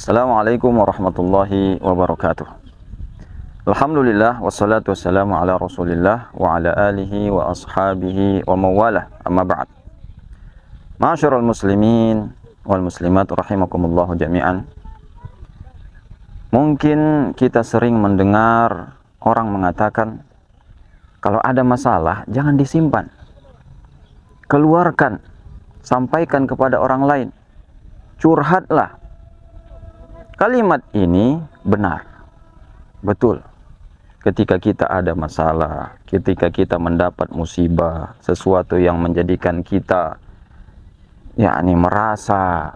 Assalamualaikum warahmatullahi wabarakatuh. Alhamdulillah wassalatu wassalamu ala Rasulillah wa ala alihi wa ashabihi wa mawalah. Amma ba'd. Ma'asyiral muslimin wal muslimat rahimakumullah jami'an. Mungkin kita sering mendengar orang mengatakan, kalau ada masalah jangan disimpan, keluarkan, sampaikan kepada orang lain, curhatlah. Kalimat ini benar, betul. Ketika kita ada masalah, ketika kita mendapat musibah, sesuatu yang menjadikan kita merasa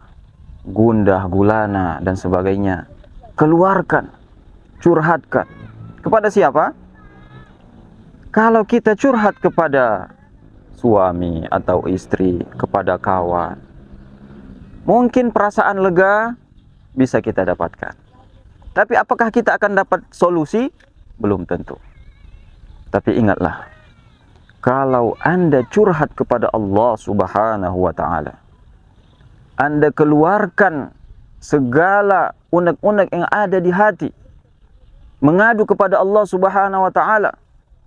gundah gulana dan sebagainya, keluarkan, curhatkan. Kepada siapa? Kalau kita curhat kepada suami atau istri, kepada kawan, mungkin perasaan lega bisa kita dapatkan. Tapi apakah kita akan dapat solusi? Belum tentu. Tapi ingatlah, kalau Anda curhat kepada Allah Subhanahu wa ta'ala, Anda keluarkan segala unek-unek yang ada di hati, mengadu kepada Allah Subhanahu wa ta'ala,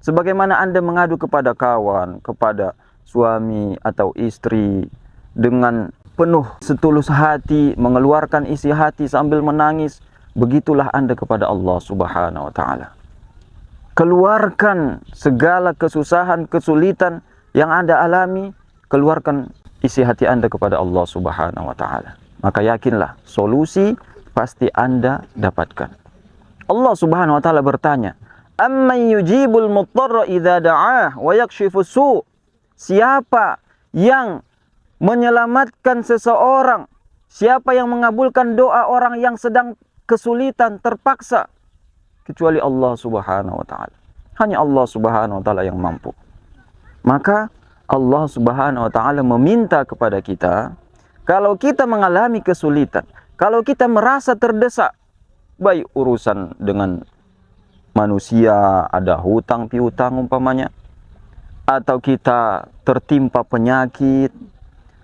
sebagaimana Anda mengadu kepada kawan, kepada suami atau istri, dengan penuh setulus hati, mengeluarkan isi hati sambil menangis, begitulah Anda kepada Allah Subhanahu wa ta'ala. Keluarkan segala kesusahan, kesulitan yang Anda alami, keluarkan isi hati Anda kepada Allah Subhanahu wa ta'ala. Maka yakinlah, solusi pasti Anda dapatkan. Allah Subhanahu wa ta'ala bertanya, amman yujibul muttarra idza da'ah wa yakshifus su'. Siapa yang menyelamatkan seseorang? Siapa yang mengabulkan doa orang yang sedang kesulitan, terpaksa? Kecuali Allah Subhanahu wa ta'ala. Hanya Allah Subhanahu wa ta'ala yang mampu. Maka Allah Subhanahu wa ta'ala meminta kepada kita, kalau kita mengalami kesulitan, kalau kita merasa terdesak, baik urusan dengan manusia, ada hutang piutang umpamanya, atau kita tertimpa penyakit,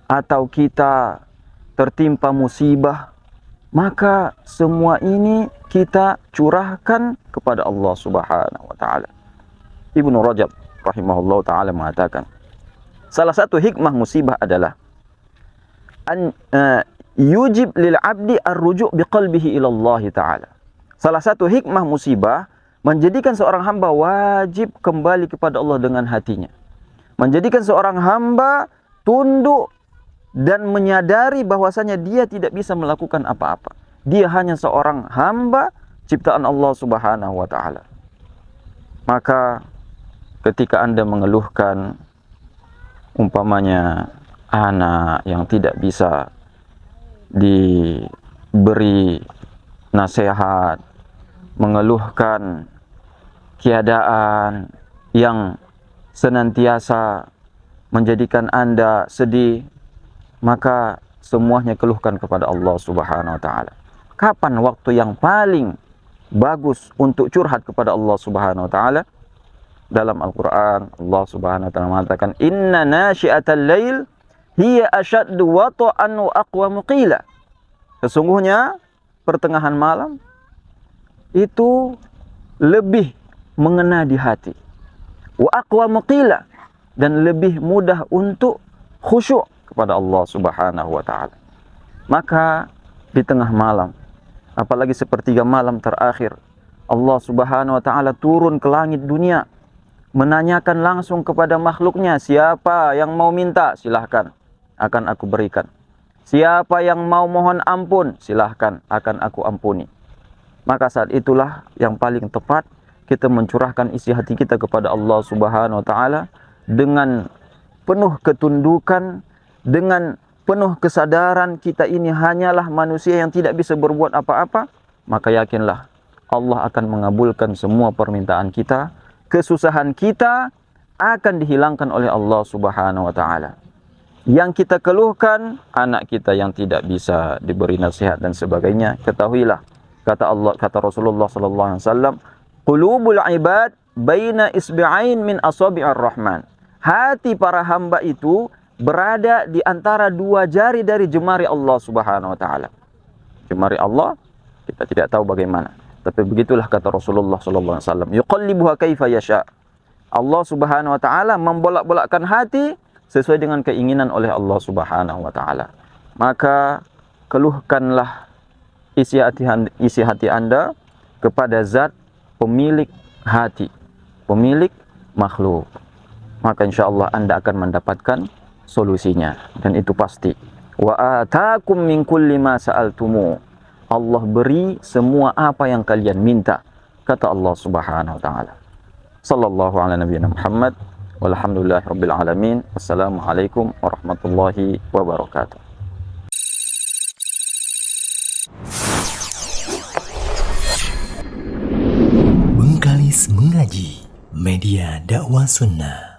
atau kita tertimpa musibah, maka semua ini kita curahkan kepada Allah Subhanahu wa ta'ala. Ibnu Rajab rahimahullah ta'ala mengatakan, salah satu hikmah musibah adalah yujib lil abdi ar-ruju' biqalbihi ila Allah ta'ala. Salah satu hikmah musibah menjadikan seorang hamba wajib kembali kepada Allah dengan hatinya. Menjadikan seorang hamba tunduk dan menyadari bahwasanya dia tidak bisa melakukan apa-apa. Dia hanya seorang hamba ciptaan Allah Subhanahu wa ta'ala. Maka ketika Anda mengeluhkan umpamanya anak yang tidak bisa diberi nasihat, mengeluhkan keadaan yang senantiasa menjadikan Anda sedih, maka semuanya keluhkan kepada Allah Subhanahu wa ta'ala. Kapan waktu yang paling bagus untuk curhat kepada Allah Subhanahu wa ta'ala? Dalam Al-Quran, Allah Subhanahu wa ta'ala mengatakan, inna nasyi'atal lail hiya asyaddu wata'an wa aqwamu qila. Sesungguhnya pertengahan malam itu lebih mengena di hati, wa aqwamu qila, dan lebih mudah untuk khusyuk kepada Allah Subhanahu wa ta'ala. Maka di tengah malam, apalagi sepertiga malam terakhir, Allah Subhanahu wa ta'ala turun ke langit dunia, menanyakan langsung kepada makhluknya, siapa yang mau minta, silahkan, akan aku berikan. Siapa yang mau mohon ampun, silahkan, akan aku ampuni. Maka saat itulah yang paling tepat kita mencurahkan isi hati kita kepada Allah Subhanahu wa ta'ala dengan penuh ketundukan, dengan penuh kesadaran kita ini hanyalah manusia yang tidak bisa berbuat apa-apa. Maka yakinlah Allah akan mengabulkan semua permintaan kita. Kesusahan kita akan dihilangkan oleh Allah Subhanahu wa ta'ala. Yang kita keluhkan, anak kita yang tidak bisa diberi nasihat dan sebagainya, ketahuilah, kata Rasulullah sallallahu alaihi wasallam, qulubul ibad baina isbi'ain min asabi'ir rahman. Hati para hamba itu berada di antara dua jari dari jemari Allah Subhanahu wa ta'ala. Cemari Allah, kita tidak tahu bagaimana. Tapi begitulah kata Rasulullah sallallahu alaihi wasallam, yuqallibuha kaifa yasha. Allah Subhanahu wa taala membolak-bolakkan hati sesuai dengan keinginan oleh Allah Subhanahu wa taala. Maka keluhkanlah isi hati Anda kepada zat pemilik hati, pemilik makhluk. Maka insyaallah Anda akan mendapatkan solusinya, dan itu pasti. Wa ataakum min kulli ma sa'altumu. Allah beri semua apa yang kalian minta, kata Allah Subhanahu wa taala. Sallallahu ala nabiyina Muhammad walhamdulillahirabbil alamin. Wassalamualaikum warahmatullahi wabarakatuh. Bengkalis Mengaji, media dakwah sunnah.